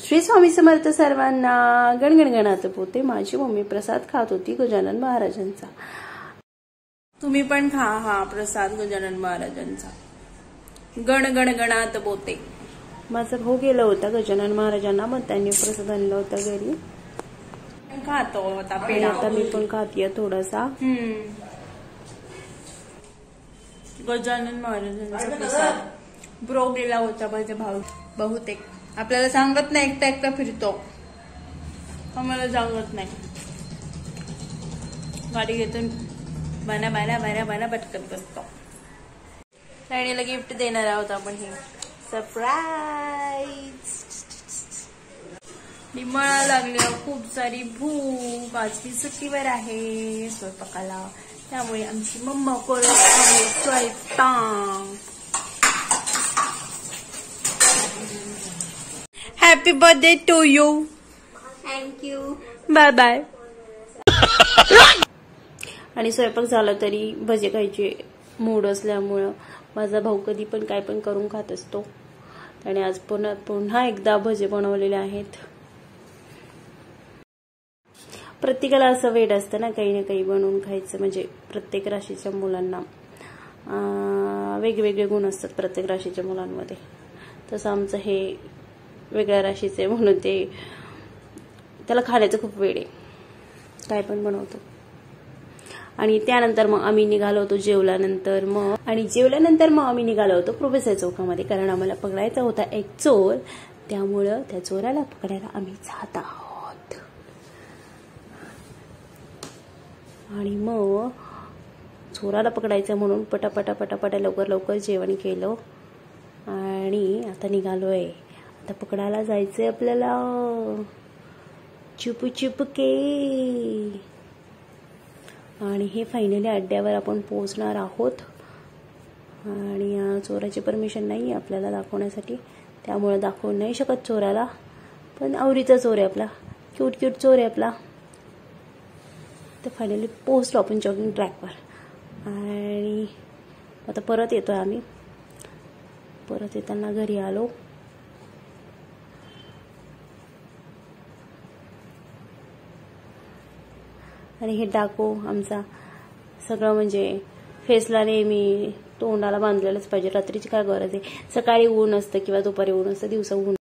श्री स्वामी समर्थ सर्वांना. गणगणगणात पोते. माझी मम्मी प्रसाद खात होती गजानन महाराजांचा. तुम्ही पण खा हा प्रसाद गजानन महाराजांचा. गणगणगणात पोते. माझा भाऊ गेला होता गजानन महाराजांना, मग त्यांनी प्रसाद आणला होता घरी. खातो आता पेढा. आता मी पण खातीये थोडासा गजानन महाराजांचा प्रसाद. ब्रो गेला होता माझा भाऊ बहुतेक. आपल्याला सांगत नाही, एकटा एकटा फिरतो, आम्हाला सांगत नाही. गाडी घेतो बाना बाना बाना बाना पटकन बसतो. राणीला गिफ्ट देणार आहोत आपण. हे सरप्राईज. मला लागली खूप सारी भूक. आज ती सुट्टीवर आहे स्वयंपाकाला, त्यामुळे आमची मम्मा करत आहे स्वयंपाक. Happy birthday to you. Thank you. Bye bye. आणि स्वयंपाक झाला तरी भजे खायचे मूड असल्यामुळं माझा भाऊ कधी पण काय पण करून खात असतो. आणि आज पुन्हा एकदा भजे बनवलेले आहेत. प्रत्येकाला असं वेड असतं ना, काही ना काही बनवून खायचं. म्हणजे प्रत्येक राशीच्या मुलांना वेगवेगळे गुण असतात प्रत्येक राशीच्या मुलांमध्ये. तसं आमचं हे वेगळ्या राशीचे म्हणून त्याला खाण्याचं खूप वेड आहे, काय पण बनवतो. आणि त्यानंतर मग आम्ही निघालो होतो जेवल्यानंतर मग आम्ही निघालो होतो प्रोफेसर चौकामध्ये, कारण आम्हाला पकडायचा होता एक चोर. त्यामुळं त्या चोराला पकडायला आम्ही जात आहोत. आणि मग चोराला पकडायचं म्हणून पटापटा पटापटा लवकर लवकर जेवण केलं आणि आता निघालोय. आता पकडायला जायचंय आपल्याला चुप चुपके. आणि हे फायनली अड्ड्यावर आपण पोहोचणार आहोत. आणि चोराची परमिशन नाही आहे आपल्याला दाखवण्यासाठी, त्यामुळे दाखवू नाही शकत चोराला. पण आवडीचा चोर आहे आपला, क्यूट क्यूट चोर आहे आपला. तर फायनली पोहोचलो आपण जॉगिंग ट्रॅकवर. आणि आता परत येतोय आम्ही. परत येताना घरी आलो. आणि हे डाको आमचा सगळं म्हणजे फेसला नेहमी तोंडाला बांधलेलंच पाहिजे. रात्रीची काय गरज आहे, सकाळी ऊन असतं किंवा दुपारी ऊन असतं, दिवसा ऊन.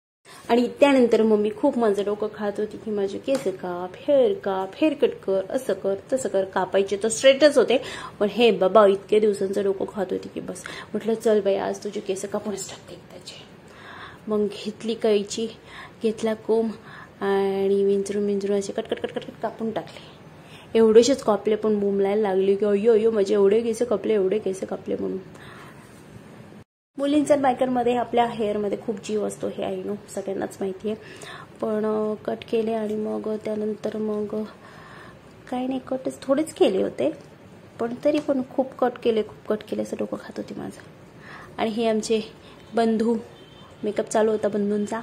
आणि त्यानंतर मम्मी खूप माझं डोकं खात होती की माझे केस काप, हेअर कट कर, असं कर तसं कर. कापायचे तर स्ट्रेटच होते, पण हे बाबा इतके दिवसांचं डोकं खात होती की बस. म्हटलं चल बाई आज तुझे केस कापूनच टाकते त्याचे. मग घेतली कैची, घेतला कोंब आणि विंचरून असे कट कट कट कट कापून टाकले. एवढेशेच कापले पण बोंबलायला लागली की अय्यो अय्यो माझे एवढे केस कापले म्हणून. मुलींच्या बायकरमध्ये आपल्या हेअरमध्ये खूप जीव असतो, हे आई नो सगळ्यांनाच माहिती आहे. पण कट केले आणि मग त्यानंतर मग काही नाही, कटच थोडेच केले होते, पण तरी पण खूप कट केले असं डोकं खात होती माझं. आणि हे आमचे बंधू, मेकअप चालू होता बंधूंचा.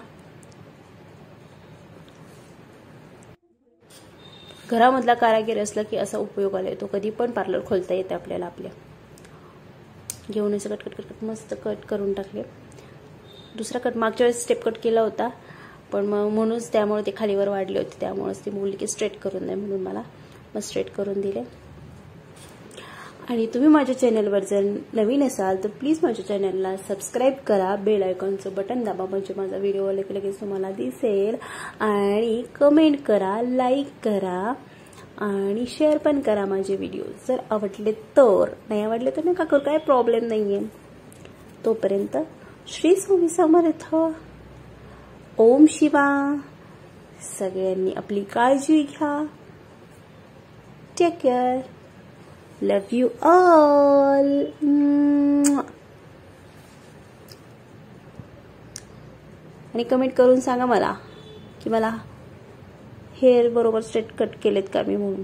घरामधला कारागीर असला की असा उपयोगाला येतो. कधी पण पार्लर खोलता येते आपल्याला. आपल्या घेऊन असं कट मस्त कट करून टाकले. दुसरा कट मागच्या वेळेस स्टेप कट केला होता, पण मग म्हणूनच त्यामुळे ते खालीवर वाढले होते. त्यामुळेच ती बोलली की स्ट्रेट करून दे, म्हणून मला मग स्ट्रेट करून दिले. आणि तुम्ही माझ्या चॅनलवर जर नवीन असाल तर प्लीज माझ्या चॅनलला सबस्क्राईब करा, बेल आयकॉनचं बटन दाबा, म्हणजे माझा व्हिडिओ लगेच तुम्हाला दिसेल. आणि कमेंट करा, लाईक करा आणि शेअर पण करा माझे व्हिडिओ जर आवडले तर. नाही आवडले तर नका करू, काय प्रॉब्लेम नाहीये. तोपर्यंत श्री स्वामी समर्थ. ओम शिवा. सगळ्यांनी आपली काळजी घ्या. Take care. Love you all. आणि कमेंट करून सांगा मला की मला हेअर बरोबर स्ट्रेट कट केलेत का मी म्हणून.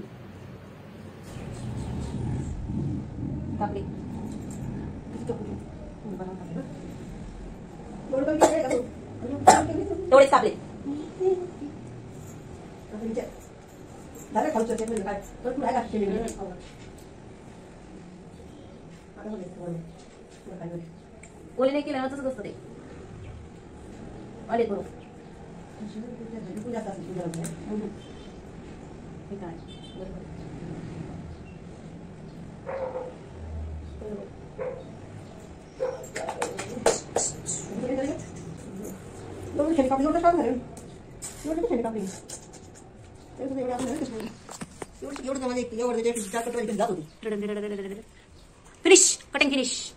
एवढेच कापले. ओले नाही केलं ना तसंच असतं ते. आले बरोबर. Finish cutting finish.